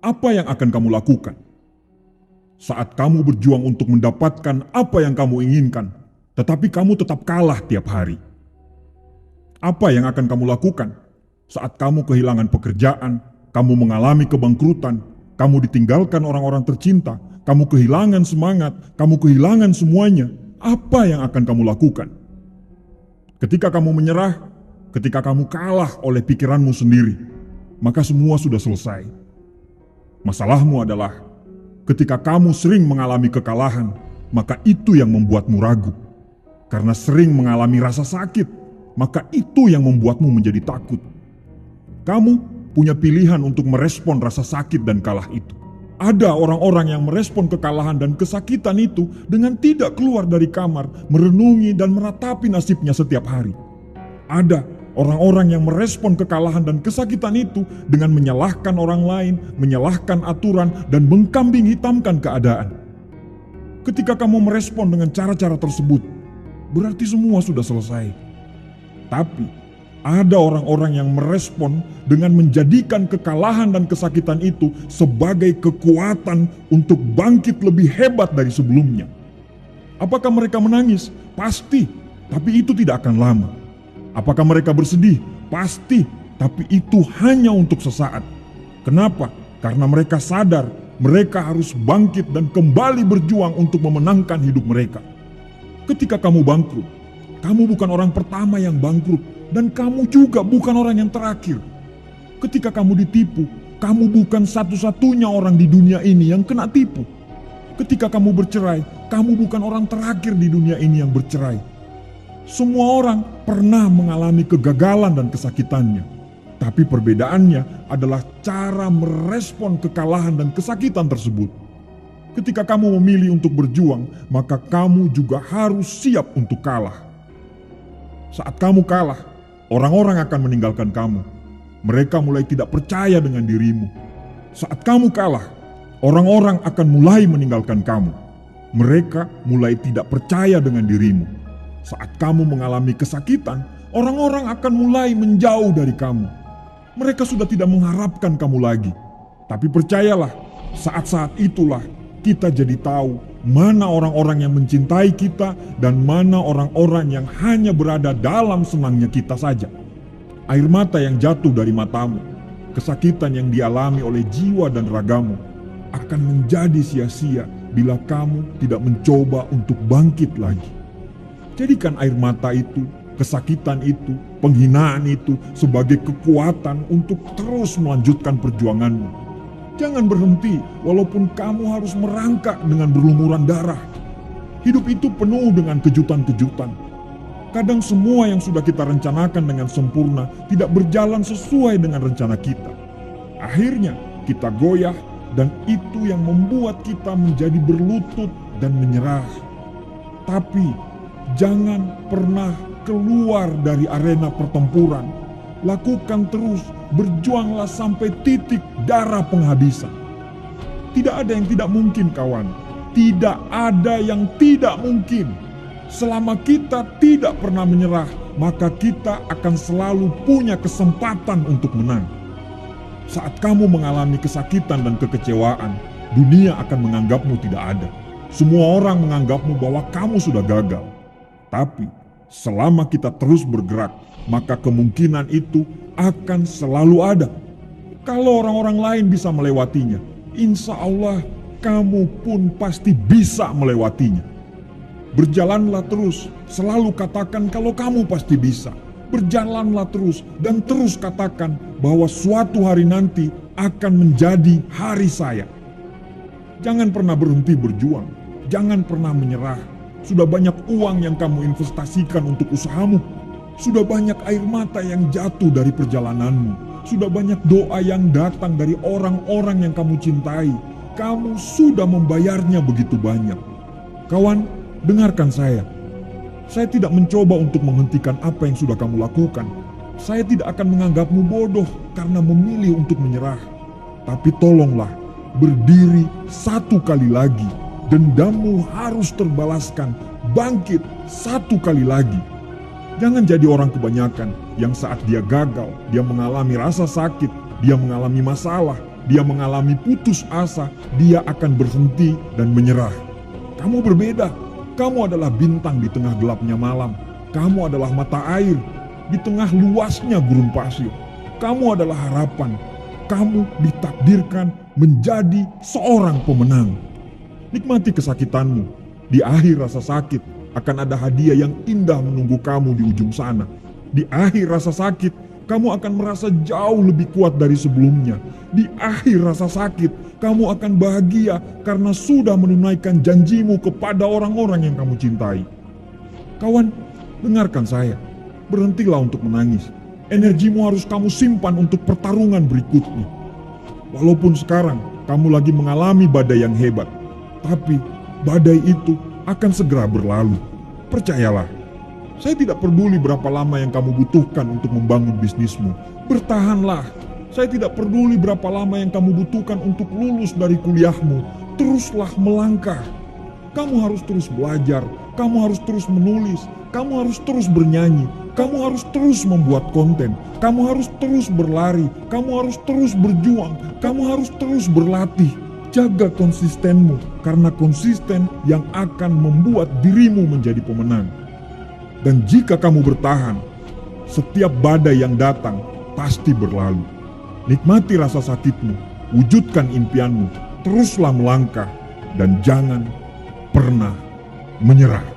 apa yang akan kamu lakukan? Saat kamu berjuang untuk mendapatkan apa yang kamu inginkan, tetapi kamu tetap kalah tiap hari. Apa yang akan kamu lakukan saat kamu kehilangan pekerjaan, kamu mengalami kebangkrutan, kamu ditinggalkan orang-orang tercinta, kamu kehilangan semangat, kamu kehilangan semuanya? Apa yang akan kamu lakukan? Ketika kamu menyerah, ketika kamu kalah oleh pikiranmu sendiri, maka semua sudah selesai. Masalahmu adalah ketika kamu sering mengalami kekalahan, maka itu yang membuatmu ragu. Karena sering mengalami rasa sakit, maka itu yang membuatmu menjadi takut. Kamu punya pilihan untuk merespon rasa sakit dan kalah itu. Ada orang-orang yang merespon kekalahan dan kesakitan itu dengan tidak keluar dari kamar, merenungi dan meratapi nasibnya setiap hari. Ada orang-orang yang merespon kekalahan dan kesakitan itu dengan menyalahkan orang lain, menyalahkan aturan, dan mengkambing hitamkan keadaan. Ketika kamu merespon dengan cara-cara tersebut, berarti semua sudah selesai. Tapi ada orang-orang yang merespon dengan menjadikan kekalahan dan kesakitan itu sebagai kekuatan untuk bangkit lebih hebat dari sebelumnya. Apakah mereka menangis? Pasti, tapi itu tidak akan lama. Apakah mereka bersedih? Pasti, tapi itu hanya untuk sesaat. Kenapa? Karena mereka sadar mereka harus bangkit dan kembali berjuang untuk memenangkan hidup mereka. Ketika kamu bangkrut, kamu bukan orang pertama yang bangkrut, dan kamu juga bukan orang yang terakhir. Ketika kamu ditipu, kamu bukan satu-satunya orang di dunia ini yang kena tipu. Ketika kamu bercerai, kamu bukan orang terakhir di dunia ini yang bercerai. Semua orang pernah mengalami kegagalan dan kesakitannya. Tapi perbedaannya adalah cara merespon kekalahan dan kesakitan tersebut. Ketika kamu memilih untuk berjuang, maka kamu juga harus siap untuk kalah. Saat kamu kalah, orang-orang akan meninggalkan kamu. Mereka mulai tidak percaya dengan dirimu. Saat kamu kalah, orang-orang akan mulai meninggalkan kamu. Mereka mulai tidak percaya dengan dirimu. Saat kamu mengalami kesakitan, orang-orang akan mulai menjauh dari kamu. Mereka sudah tidak mengharapkan kamu lagi. Tapi percayalah, saat-saat itulah kita jadi tahu mana orang-orang yang mencintai kita dan mana orang-orang yang hanya berada dalam senangnya kita saja. Air mata yang jatuh dari matamu, kesakitan yang dialami oleh jiwa dan ragamu akan menjadi sia-sia bila kamu tidak mencoba untuk bangkit lagi. Jadikan air mata itu, kesakitan itu, penghinaan itu sebagai kekuatan untuk terus melanjutkan perjuanganmu. Jangan berhenti walaupun kamu harus merangkak dengan berlumuran darah. Hidup itu penuh dengan kejutan-kejutan. Kadang semua yang sudah kita rencanakan dengan sempurna tidak berjalan sesuai dengan rencana kita. Akhirnya kita goyah dan itu yang membuat kita menjadi berlutut dan menyerah. Tapi jangan pernah keluar dari arena pertempuran. Lakukan terus, berjuanglah sampai titik darah penghabisan. Tidak ada yang tidak mungkin, kawan. Tidak ada yang tidak mungkin. Selama kita tidak pernah menyerah, maka kita akan selalu punya kesempatan untuk menang. Saat kamu mengalami kesakitan dan kekecewaan, dunia akan menganggapmu tidak ada. Semua orang menganggapmu bahwa kamu sudah gagal. Tapi selama kita terus bergerak, maka kemungkinan itu akan selalu ada. Kalau orang-orang lain bisa melewatinya, insya Allah kamu pun pasti bisa melewatinya. Berjalanlah terus, selalu katakan kalau kamu pasti bisa. Berjalanlah terus dan terus katakan bahwa suatu hari nanti akan menjadi hari saya. Jangan pernah berhenti berjuang, jangan pernah menyerah. Sudah banyak uang yang kamu investasikan untuk usahamu. Sudah banyak air mata yang jatuh dari perjalananmu. Sudah banyak doa yang datang dari orang-orang yang kamu cintai. Kamu sudah membayarnya begitu banyak. Kawan, dengarkan saya. Saya tidak mencoba untuk menghentikan apa yang sudah kamu lakukan. Saya tidak akan menganggapmu bodoh karena memilih untuk menyerah. Tapi tolonglah, berdiri satu kali lagi. Dendammu harus terbalaskan, bangkit satu kali lagi. Jangan jadi orang kebanyakan yang saat dia gagal, dia mengalami rasa sakit, dia mengalami masalah, dia mengalami putus asa, dia akan berhenti dan menyerah. Kamu berbeda. Kamu adalah bintang di tengah gelapnya malam. Kamu adalah mata air di tengah luasnya gurun pasir. Kamu adalah harapan. Kamu ditakdirkan menjadi seorang pemenang. Nikmati kesakitanmu. Di akhir rasa sakit akan ada hadiah yang indah menunggu kamu di ujung sana. Di akhir rasa sakit, kamu akan merasa jauh lebih kuat dari sebelumnya. Di akhir rasa sakit, kamu akan bahagia karena sudah menunaikan janjimu kepada orang-orang yang kamu cintai. Kawan, dengarkan saya. Berhentilah untuk menangis. Energimu harus kamu simpan untuk pertarungan berikutnya. Walaupun sekarang kamu lagi mengalami badai yang hebat, tapi badai itu akan segera berlalu. Percayalah. Saya tidak peduli berapa lama yang kamu butuhkan untuk membangun bisnismu. Bertahanlah. Saya tidak peduli berapa lama yang kamu butuhkan untuk lulus dari kuliahmu. Teruslah melangkah. Kamu harus terus belajar. Kamu harus terus menulis. Kamu harus terus bernyanyi. Kamu harus terus membuat konten. Kamu harus terus berlari. Kamu harus terus berjuang. Kamu harus terus berlatih. Jaga konsistenmu, karena konsisten yang akan membuat dirimu menjadi pemenang. Dan jika kamu bertahan, setiap badai yang datang pasti berlalu. Nikmati rasa sakitmu, wujudkan impianmu, teruslah melangkah, dan jangan pernah menyerah.